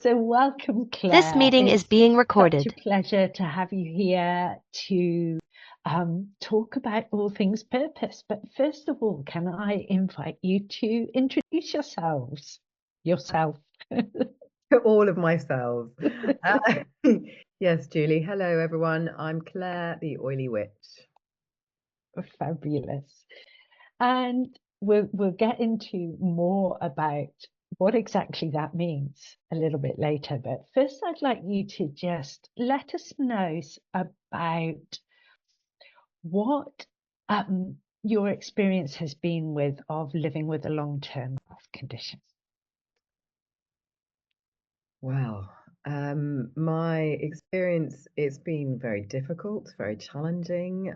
So welcome, This Claire. meeting is It's being such a recorded. pleasure to have you here to talk about all things purpose. But first of all, can I invite you to introduce yourself? All of myself. Uh, yes, Julie. Hello, everyone. I'm Claire, the oily witch. Fabulous. And we'll get into more about what exactly that means a little bit later. But first, I'd like you to just let us know about what your experience has been with of living with a long-term health condition. Well, my experience, it's been very difficult, very challenging.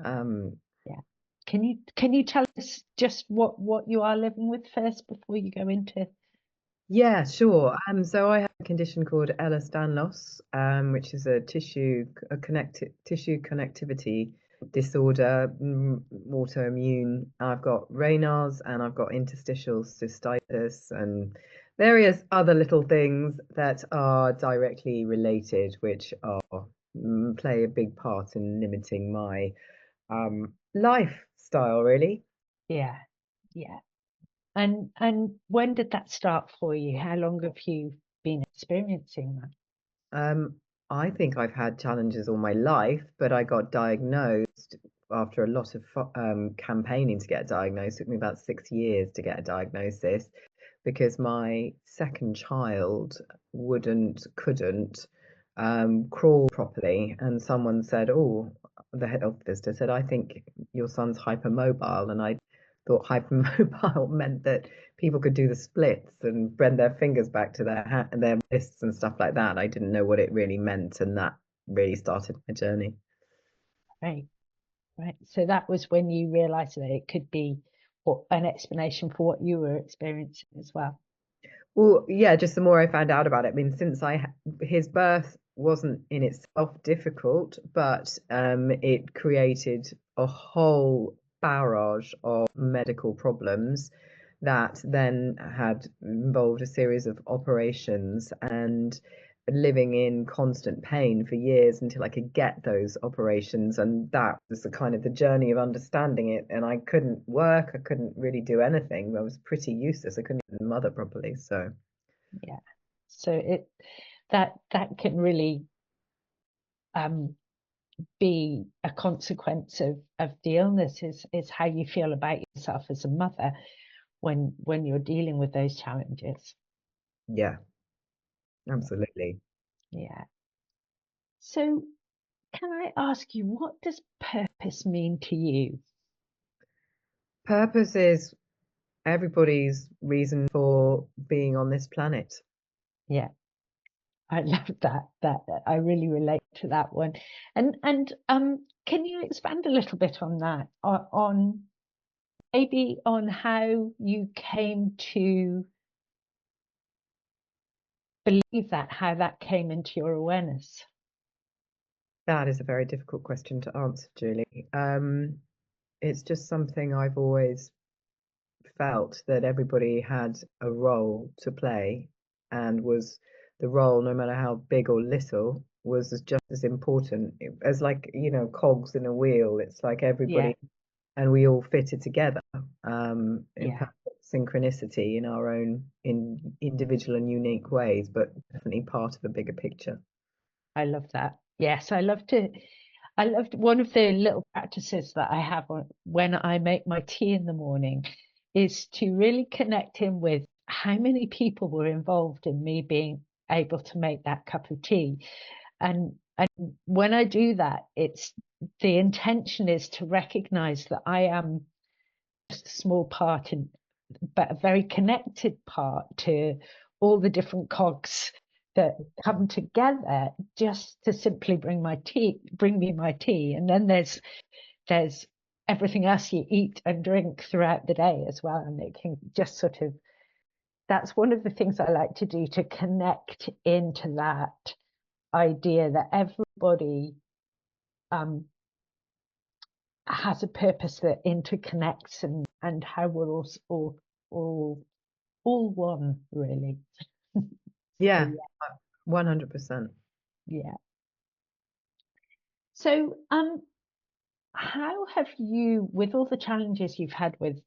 Yeah. Can you tell us just what you are living with first before you go into? Yeah, sure. So I have a condition called Ehlers-Danlos, which is a tissue connectivity disorder, autoimmune. I've got Raynaud's and I've got interstitial cystitis and various other little things that are directly related, which are play a big part in limiting my lifestyle, really. Yeah, yeah. And when did that start for you? How long have you been experiencing that? Um, I think I've had challenges all my life, but I got diagnosed after a lot of campaigning to get diagnosed. It took me about 6 years to get a diagnosis because my second child couldn't crawl properly. And someone said, oh, the health visitor said, I think your son's hypermobile. And I thought hypermobile meant that people could do the splits and bend their fingers back to their wrists and stuff like that. I didn't know what it really meant, and that really started my journey. Right, right. So that was when you realized that it could be an explanation for what you were experiencing as well. Well, yeah, just the more I found out about it. I mean, his birth wasn't in itself difficult, but it created a whole barrage of medical problems that then had involved a series of operations and living in constant pain for years until I could get those operations. And that was the kind of the journey of understanding it. And I couldn't work, I couldn't really do anything. I was pretty useless. I couldn't even mother properly. So Yeah. So that can really be a consequence of the illness is how you feel about yourself as a mother when you're dealing with those challenges. yeah, absolutely. Yeah. So can I ask you, what does purpose mean to you? Purpose is everybody's reason for being on this planet. Yeah, I love that. That I really relate to that one. And can you expand a little bit on that? On maybe on how you came to believe that, how that came into your awareness? That is a very difficult question to answer, Julie. It's just something I've always felt that everybody had a role to play, and was the role, no matter how big or little, was just as important as, like, cogs in a wheel. It's like Yeah, everybody, and we all fitted together in yeah, perfect synchronicity in our own in individual and unique ways, but definitely part of a bigger picture. I love that. Yes, I loved one of the little practices that I have when I make my tea in the morning is to really connect in with how many people were involved in me being able to make that cup of tea. And when I do that, it's the intention is to recognize that I am just a small part in, but a very connected part to all the different cogs that come together just to simply bring me my tea. And then there's everything else you eat and drink throughout the day as well. And it can just sort of, that's one of the things I like to do, to connect into that idea that everybody um, has a purpose that interconnects, and how we're all all one, really. So Yeah, yeah. 100%. Yeah. So, how have you, with all the challenges you've had with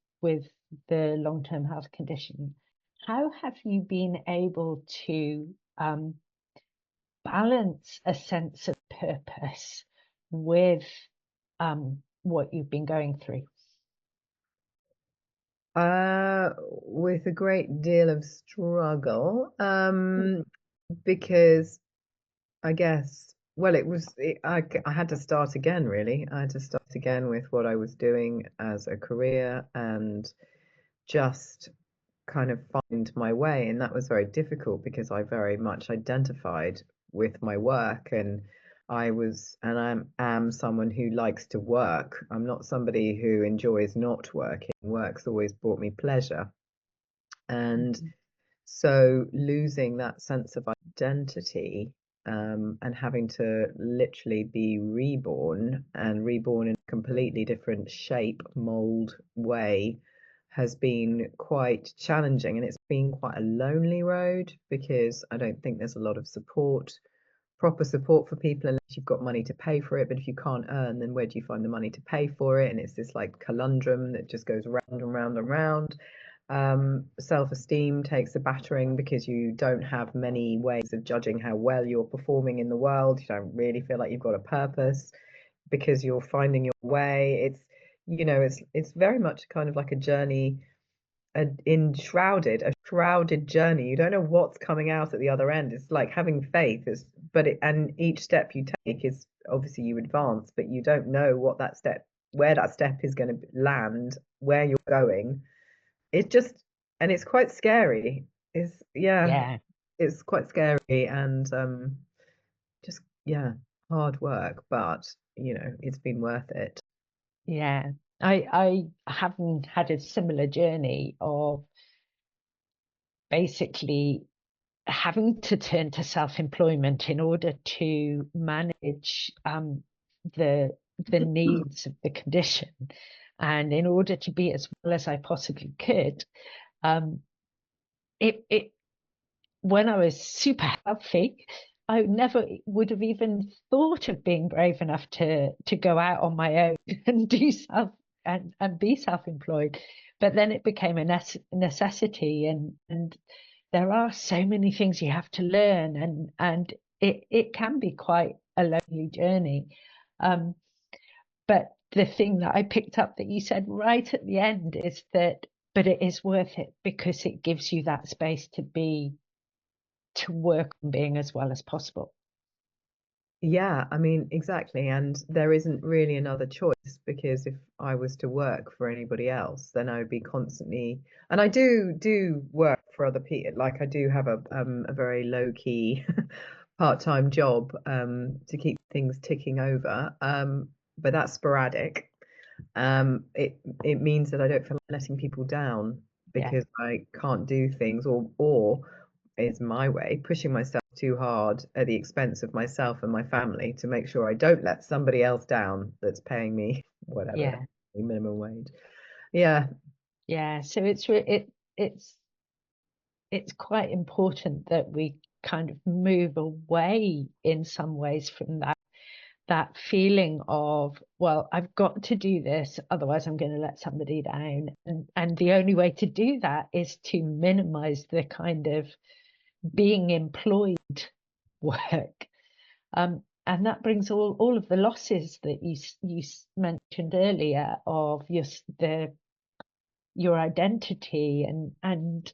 the long-term health condition, how have you been able to balance a sense of purpose with what you've been going through? With a great deal of struggle, because I guess, well, I had to start again, really. I had to start again with what I was doing as a career and just kind of find my way. And that was very difficult because I very much identified with my work, and am someone who likes to work. I'm not somebody who enjoys not working. Work's always brought me pleasure. And Mhm. so losing that sense of identity, and having to literally be reborn and reborn in a completely different shape, mold, way has been quite challenging. And it's been quite a lonely road because I don't think there's a lot of support, proper support for people unless you've got money to pay for it. But if you can't earn, then where do you find the money to pay for it? And it's this like conundrum that just goes round and round and round. Self-esteem takes a battering because you don't have many ways of judging how well you're performing in the world. You don't really feel like you've got a purpose because you're finding your way. It's very much kind of like a journey, a shrouded journey. You don't know what's coming out at the other end. It's like having faith. And each step you take is obviously you advance, but you don't know where that step is going to land, where you're going. It's just, and it's quite scary. Yeah, Yeah, it's quite scary and just, yeah, hard work, but it's been worth it. yeah. I haven't had a similar journey of basically having to turn to self-employment in order to manage the needs of the condition, and in order to be as well as I possibly could. Um, it when I was super healthy, I never would have even thought of being brave enough to go out on my own and do self and be self-employed. But then it became a necessity, and there are so many things you have to learn, and it can be quite a lonely journey. Um, but the thing that I picked up that you said right at the end is that, but it is worth it because it gives you that space to work on being as well as possible. Yeah, I mean, exactly. And there isn't really another choice because if I was to work for anybody else, then I would be constantly, and I do work for other people. Like I do have a very low key part-time job to keep things ticking over. But that's sporadic. It means that I don't feel like letting people down Yeah, because I can't do things, or is my way pushing myself too hard at the expense of myself and my family to make sure I don't let somebody else down that's paying me whatever yeah, minimum wage. Yeah, yeah. So it's it's quite important that we kind of move away in some ways from that feeling of, well, I've got to do this, otherwise I'm going to let somebody down. And the only way to do that is to minimize the kind of being employed work. And that brings all of the losses that you mentioned earlier of your identity and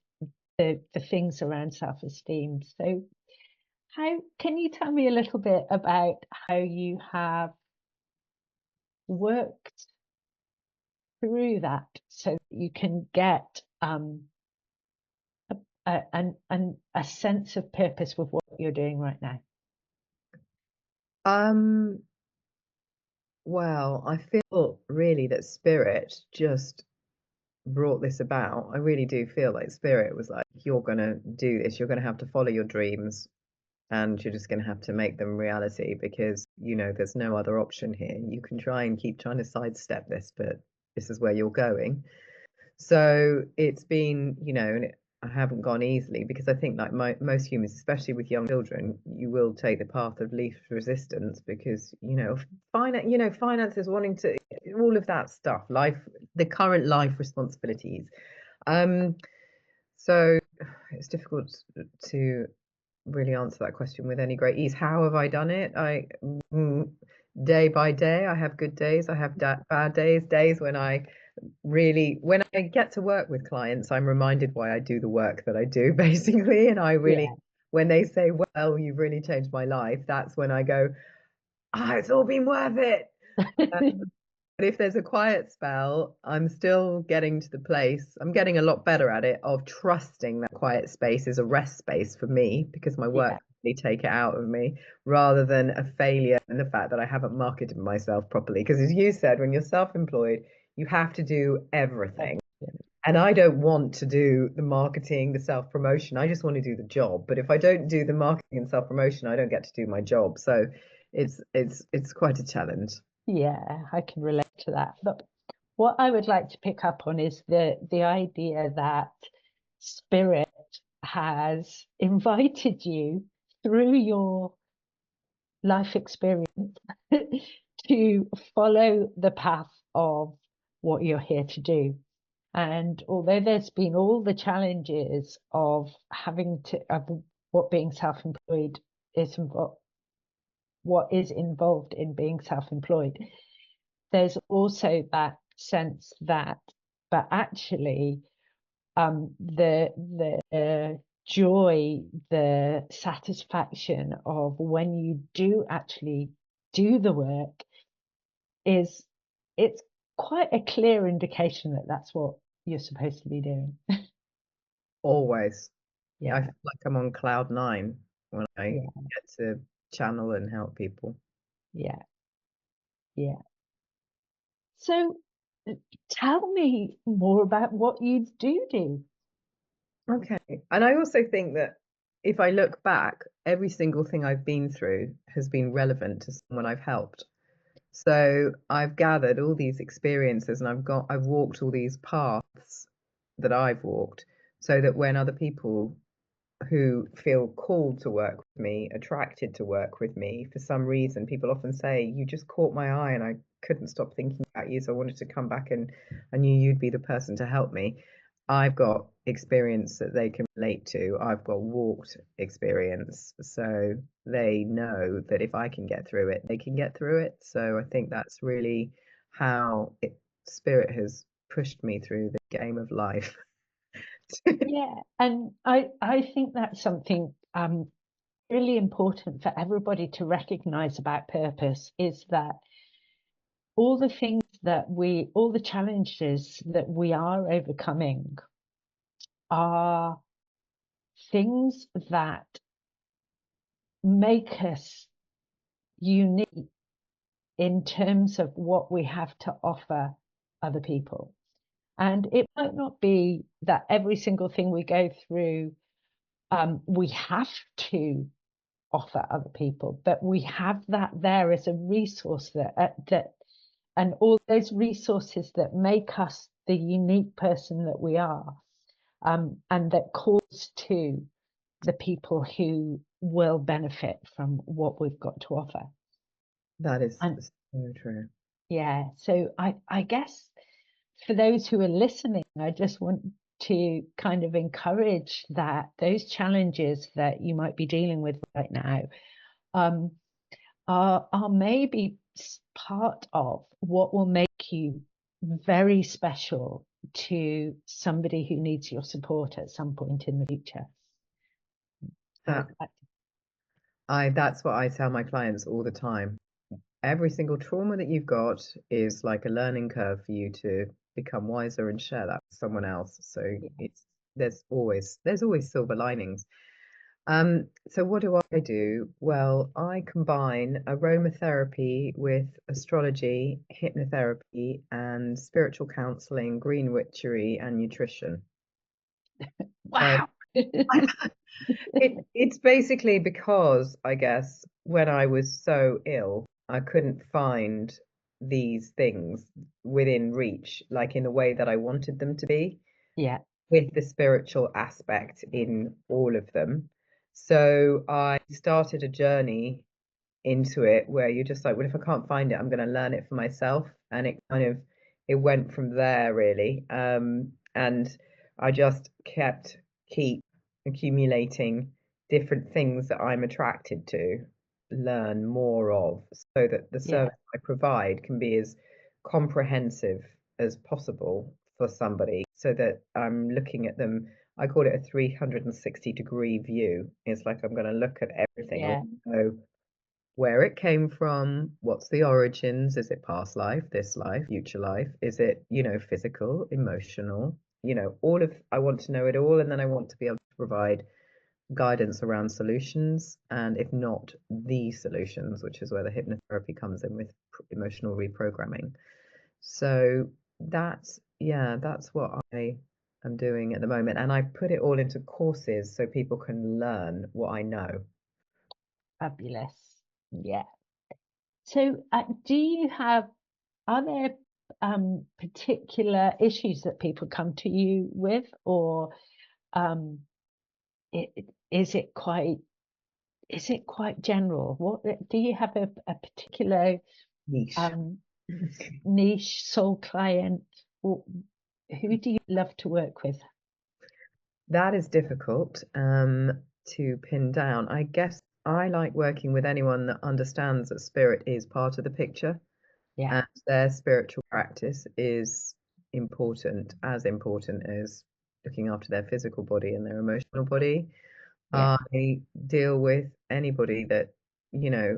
the things around self-esteem. So how can you tell me a little bit about how you have worked through that so that you can get a sense of purpose with what you're doing right now? um well, I feel really that spirit just brought this about. I really do feel like spirit was like, you're gonna do this, you're gonna have to follow your dreams, and you're just going to have to make them reality because there's no other option here. You can try and keep trying to sidestep this, but this is where you're going. So it's been, I haven't gone easily because I think like most humans, especially with young children, you will take the path of least resistance because finances wanting to all of that stuff, life, the current life responsibilities. Um, so it's difficult to really answer that question with any great ease. How have I done it? Mm, day by day, I have good days, I have bad days, days when when I get to work with clients, I'm reminded why I do the work that I do, basically. And Yeah. when they say, well, you've really changed my life, that's when I go, ah, it's all been worth it. But if there's a quiet spell, I'm still getting to the place, I'm getting a lot better at it, of trusting that quiet space is a rest space for me because my work Yeah. can really take it out of me rather than a failure and the fact that I haven't marketed myself properly. Because as you said, when you're self-employed, you have to do everything. And I don't want to do the marketing, the self-promotion. I just want to do the job. But if I don't do the marketing and self-promotion, I don't get to do my job. So it's quite a challenge. Yeah, I can relate to that. But what I would like to pick up on is the idea that spirit has invited you through your life experience to follow the path of what you're here to do. And although there's been all the challenges of of what being self-employed is what is involved in being self-employed, there's also that sense that, but actually, the joy, the satisfaction of when you do actually do the work is it's quite a clear indication that that's what you're supposed to be doing. Always. I Yeah, feel like I'm on cloud nine when I yeah, get to channel and help people. yeah, yeah. So tell me more about what you do. Okay. And I also think that if I look back, every single thing I've been through has been relevant to someone I've helped. So I've gathered all these experiences and I've walked all these paths that I've walked so that when other people who feel called to work with me, attracted to work with me for some reason. People often say, you just caught my eye and I couldn't stop thinking about you. So I wanted to come back and I knew you'd be the person to help me. I've got experience that they can relate to. I've got walked experience. So they know that if I can get through it, they can get through it. So I think that's really how spirit has pushed me through the game of life. Yeah, and I think that's something really important for everybody to recognize about purpose is that all the challenges that we are overcoming are things that make us unique in terms of what we have to offer other people. And it might not be that every single thing we go through, we have to offer other people, but we have that there as a resource that and all those resources that make us the unique person that we are, and that calls to the people who will benefit from what we've got to offer. That is And so true. yeah, so I guess for those who are listening, I just want to kind of encourage that those challenges that you might be dealing with right now, um, are maybe part of what will make you very special to somebody who needs your support at some point in the future. So That that's what I tell my clients all the time. Every single trauma that you've got is like a learning curve for you to become wiser and share that with someone else. So yeah. it's there's always silver linings. So what do I do? Well, I combine aromatherapy with astrology, hypnotherapy, and spiritual counseling, green witchery, and nutrition. So Wow. it's basically because I guess when I was so ill, I couldn't find these things within reach, like in the way that I wanted them to be. Yeah, with the spiritual aspect in all of them. So I started a journey into it where you're just like, well, if I can't find it, I'm going to learn it for myself. And it went from there really. And I just keep accumulating different things that I'm attracted to learn more of so that the Yeah, service I provide can be as comprehensive as possible for somebody so that I'm looking at them. I call it a 360-degree view. It's like I'm going to look at everything. I yeah, want to know where it came from, what's the origins, is it past life, this life, future life, is it, physical, emotional, all of, I want to know it all, and then I want to be able to provide guidance around solutions, and if not the solutions, which is where the hypnotherapy comes in with emotional reprogramming. So that's what I am doing at the moment, and I put it all into courses so people can learn what I know. fabulous. Yeah. So, do you have, are there particular issues that people come to you with, or um, is it quite general? What do you have a particular Niche. um, niche soul client? Or who do you love to work with? That is difficult to pin down. I guess I like working with anyone that understands that spirit is part of the picture Yeah, and their spiritual practice is as important as looking after their physical body and their emotional body. yeah, I deal with anybody that, you know,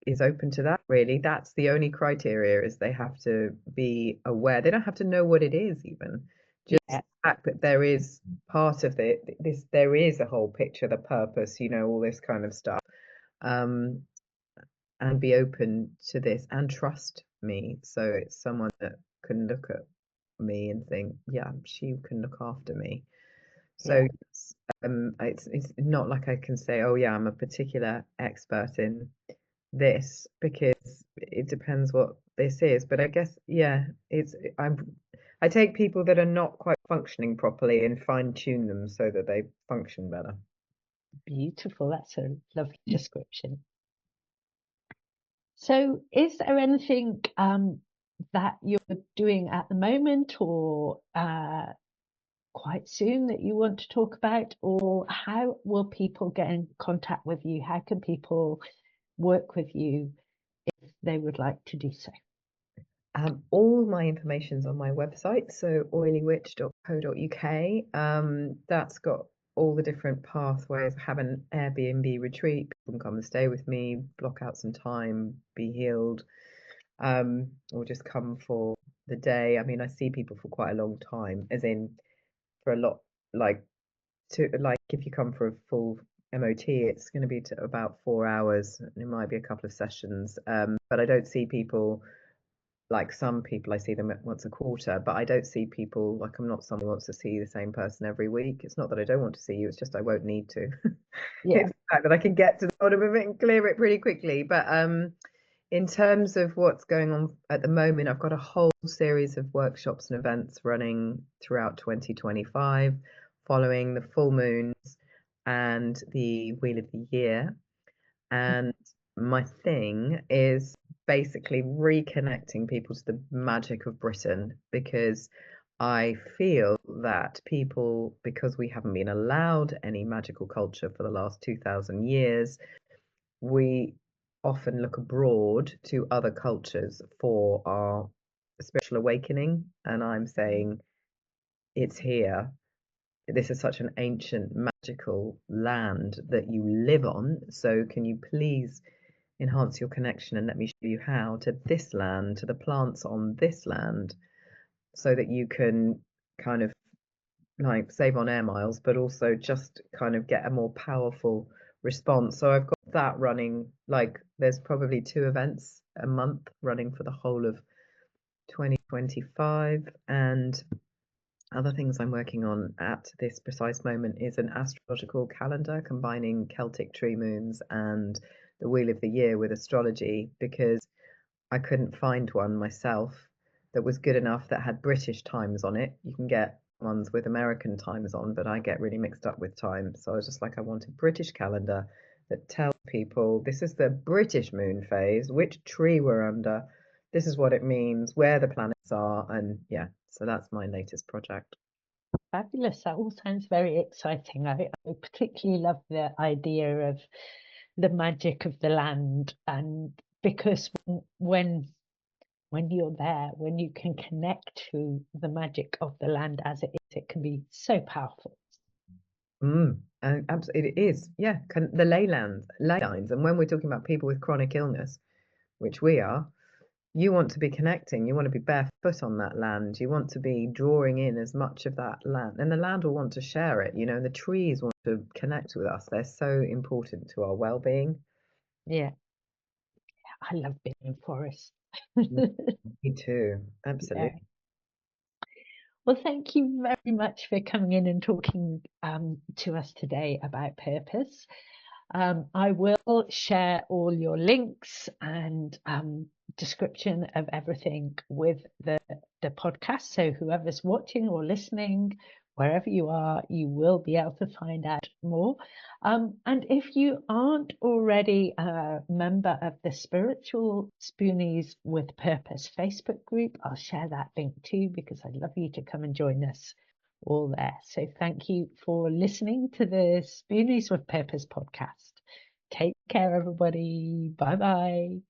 is open to that, really. That's the only criteria is they have to be aware. They don't have to know what it is even. Just yeah, the fact that there is part of there is a whole picture, the purpose, all this kind of stuff. Um, and be open to this and trust me. So it's someone that can look at me and think, yeah, she can look after me. So yeah. it's not like I can say, oh yeah, I'm a particular expert in this because it depends what this is. But I guess yeah, I take people that are not quite functioning properly and fine tune them so that they function better. Beautiful. That's a lovely description. So, is there anything that you're doing at the moment, or quite soon, that you want to talk about, or how will people get in contact with you? How can people work with you if they would like to do so? All my information's on my website, so oilywitch.co.uk. That's got all the different pathways. I have an Airbnb retreat. People can come and stay with me, block out some time, be healed, or just come for the day. I mean, I see people for quite a long time, as in for a lot, like like if you come for a full MOT, it's going to be to about 4 hours. It might be a couple of sessions, but I don't see people like some people. I see them once a quarter, but I don't see people like I'm not someone who wants to see the same person every week. It's not that I don't want to see you, it's just I won't need to. Yeah, It's the fact that I can get to the bottom of it and clear it pretty quickly. But in terms of what's going on at the moment, I've got a whole series of workshops and events running throughout 2025, following the full moons and the wheel of the year. And my thing is basically reconnecting people to the magic of Britain because I feel that people, because we haven't been allowed any magical culture for the last 2000 years, we often look abroad to other cultures for our spiritual awakening. And I'm saying it's here. This is such an ancient, magical land that you live on. So, can you please enhance your connection and let me show you how to this land, to the plants on this land, so that you can kind of like save on air miles, but also just kind of get a more powerful response. So I've got that running, like there's probably 2 events a month running for the whole of 2025. And other things I'm working on at this precise moment is an astrological calendar combining Celtic tree moons and the wheel of the year with astrology because I couldn't find one myself that was good enough that had British times on it. You can get ones with American times on, but I get really mixed up with time. So I was just like, I want a British calendar that tells people this is the British moon phase, which tree we're under, this is what it means, where the planets are, and yeah, so that's my latest project. Fabulous. That all sounds very exciting. I particularly love the idea of the magic of the land, and because when you're there, when you can connect to the magic of the land as it is, it can be so powerful. And absolutely, it is. Yeah, the ley lines. And when we're talking about people with chronic illness, which we are, you want to be connecting. You want to be barefoot on that land. You want to be drawing in as much of that land, and the land will want to share it. And the trees want to connect with us. They're so important to our well-being. Yeah, I love being in forest. Mm, me too. Yeah. Absolutely. Well, thank you very much for coming in and talking to us today about purpose. I will share all your links and description of everything with the podcast. So whoever's watching or listening, wherever you are, you will be able to find out more. And if you aren't already a member of the Spiritual Spoonies with Purpose Facebook group, I'll share that link too, because I'd love you to come and join us all there. So thank you for listening to the Spoonies with Purpose podcast. Take care, everybody. Bye bye.